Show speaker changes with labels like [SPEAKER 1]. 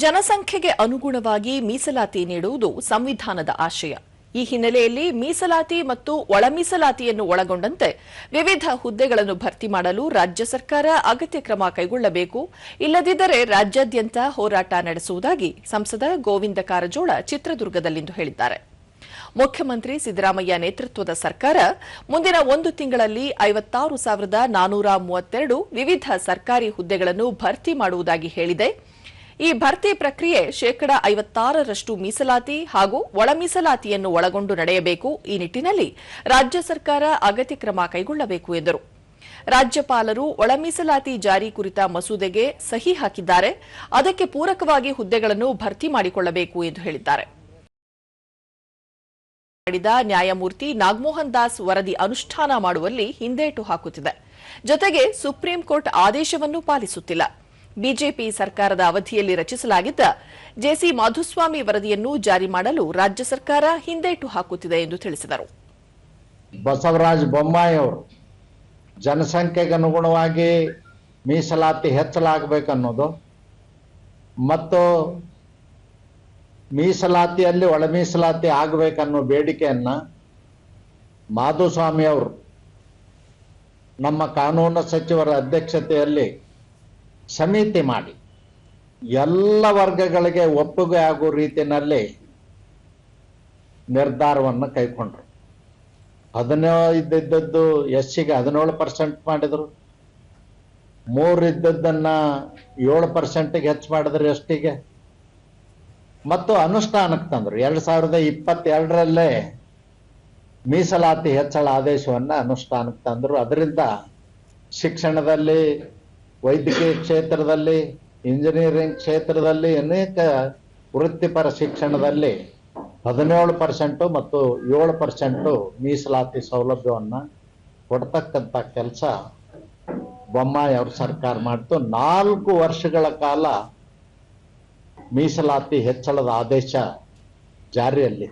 [SPEAKER 1] ಜನಸಂಖ್ಯೆಗೆ ಅನುಗುಣವಾಗಿ ಮೀಸಲಾತಿ ನೀಡುವುದು ಸಂವಿಧಾನದ ಆಶಯ. ಈ ಹಿನ್ನೆಲೆಯಲ್ಲಿ ಮೀಸಲಾತಿ ಮತ್ತು ಒಳ ಮೀಸಲಾತಿಯನ್ನು ಒಳಗೊಂಡಂತೆ ವಿವಿಧ ಹುದ್ದೆಗಳನ್ನು ಭರ್ತಿ ಮಾಡಲು ರಾಜ್ಯ ಸರ್ಕಾರ ಅಗತ್ಯ ಕ್ರಮ ಕೈಗೊಳ್ಳಬೇಕು. ಇಲ್ಲದಿದ್ದರೆ ರಾಜ್ಯಾದ್ಯಂತ ಹೋರಾಟ ನಡೆಸುವುದಾಗಿ ಸಂಸದ ಗೋವಿಂದ ಕಾರಜೋಳ ಚಿತ್ರದುರ್ಗದಲ್ಲಿಂದು ಹೇಳಿದ್ದಾರೆ. ಮುಖ್ಯಮಂತ್ರಿ ಸಿದ್ದರಾಮಯ್ಯ ನೇತೃತ್ವದ ಸರ್ಕಾರ ಮುಂದಿನ 1 ತಿಂಗಳಲ್ಲಿ 56,432 ವಿವಿಧ ಸರ್ಕಾರಿ ಹುದ್ದೆಗಳನ್ನು ಭರ್ತಿ ಮಾಡುವುದಾಗಿ ಹೇಳಿದೆ. ಈ ಭರ್ತಿ ಪ್ರಕ್ರಿಯೆ 56% ಮೀಸಲಾತಿ ಹಾಗೂ ಒಳ ಮೀಸಲಾತಿಯನ್ನು ಒಳಗೊಂಡು ನಡೆಯಬೇಕು. ಈ ನಿಟ್ಟಿನಲ್ಲಿ ರಾಜ್ಯ ಸರ್ಕಾರ ಅಗತ್ಯ ಕ್ರಮ ಕೈಗೊಳ್ಳಬೇಕು ಎಂದರು. ರಾಜ್ಯಪಾಲರು ಒಳ ಮೀಸಲಾತಿ ಜಾರಿ ಕುರಿತ ಮಸೂದೆಗೆ ಸಹಿ ಹಾಕಿದ್ದಾರೆ. ಅದಕ್ಕೆ ಪೂರಕವಾಗಿ ಹುದ್ದೆಗಳನ್ನು ಭರ್ತಿ ಮಾಡಿಕೊಳ್ಳಬೇಕು ಎಂದು ಹೇಳಿದ್ದಾರೆ. ಮಾಡಿದ ನ್ಯಾಯಮೂರ್ತಿ ನಾಗಮೋಹನ್ ದಾಸ್ ವರದಿ ಅನುಷ್ಠಾನ ಮಾಡುವಲ್ಲಿ ಹಿಂದೇಟು ಹಾಕುತ್ತಿದೆ. ಜೊತೆಗೆ ಸುಪ್ರೀಂ ಕೋರ್ಟ್ ಆದೇಶವನ್ನು ಪಾಲಿಸುತ್ತಿಲ್ಲ. ಬಿಜೆಪಿ ಸರ್ಕಾರದ ಅವಧಿಯಲ್ಲಿ ರಚಿಸಲಾಗಿದ್ದ ಜೆಸಿ ಮಾಧುಸ್ವಾಮಿ ವರದಿಯನ್ನು ಜಾರಿ ಮಾಡಲು ರಾಜ್ಯ ಸರ್ಕಾರ ಹಿಂದೇಟು ಹಾಕುತ್ತಿದೆ ಎಂದು ತಿಳಿಸಿದರು.
[SPEAKER 2] ಬಸವರಾಜ ಬೊಮ್ಮಾಯಿ ಅವರು ಜನಸಂಖ್ಯೆಗೆ ಅನುಗುಣವಾಗಿ ಮೀಸಲಾತಿ ಹೆಚ್ಚಲಾಗಬೇಕನ್ನೋದು ಮತ್ತು ಮೀಸಲಾತಿಯಲ್ಲಿ ಒಳ ಮೀಸಲಾತಿ ಆಗಬೇಕನ್ನೋ ಬೇಡಿಕೆಯನ್ನ ಮಾಧುಸ್ವಾಮಿ ಅವರು ನಮ್ಮ ಕಾನೂನು ಸಚಿವರ ಅಧ್ಯಕ್ಷತೆಯಲ್ಲಿ ಸಮಿತಿ ಮಾಡಿ ಎಲ್ಲ ವರ್ಗಗಳಿಗೆ ಒಪ್ಪಿಗೆ ಆಗುವ ರೀತಿಯಲ್ಲಿ ನಿರ್ಧಾರವನ್ನು ಕೈಗೊಂಡ್ರು. 15 ಇದ್ದದ್ದು ಎಸ್ಸಿಗೆ 17% ಮಾಡಿದ್ರು. 3 ಇದ್ದದ್ದನ್ನ 7%ಗೆ ಹೆಚ್ಚು ಮಾಡಿದ್ರು ಎಸ್ಟಿಗೆ. ಮತ್ತು ಅನುಷ್ಠಾನಕ್ಕೆ ತಂದರು. 2022ರಲ್ಲೇ ಮೀಸಲಾತಿ ಹೆಚ್ಚಳ ಆದೇಶವನ್ನು ಅನುಷ್ಠಾನಕ್ಕೆ ತಂದರು. ಅದರಿಂದ ಶಿಕ್ಷಣದಲ್ಲಿ, ವೈದ್ಯಕೀಯ ಕ್ಷೇತ್ರದಲ್ಲಿ, ಇಂಜಿನಿಯರಿಂಗ್ ಕ್ಷೇತ್ರದಲ್ಲಿ, ಅನೇಕ ವೃತ್ತಿಪರ ಶಿಕ್ಷಣದಲ್ಲಿ 17% ಮತ್ತು 7% ಮೀಸಲಾತಿ ಸೌಲಭ್ಯವನ್ನು ಕೊಡ್ತಕ್ಕಂಥ ಕೆಲಸ ಬೊಮ್ಮಾಯಿ ಅವ್ರ ಸರ್ಕಾರ ಮಾಡಿತು. 4 ವರ್ಷಗಳ ಕಾಲ ಮೀಸಲಾತಿ ಹೆಚ್ಚಳದ ಆದೇಶ ಜಾರಿಯಲ್ಲಿ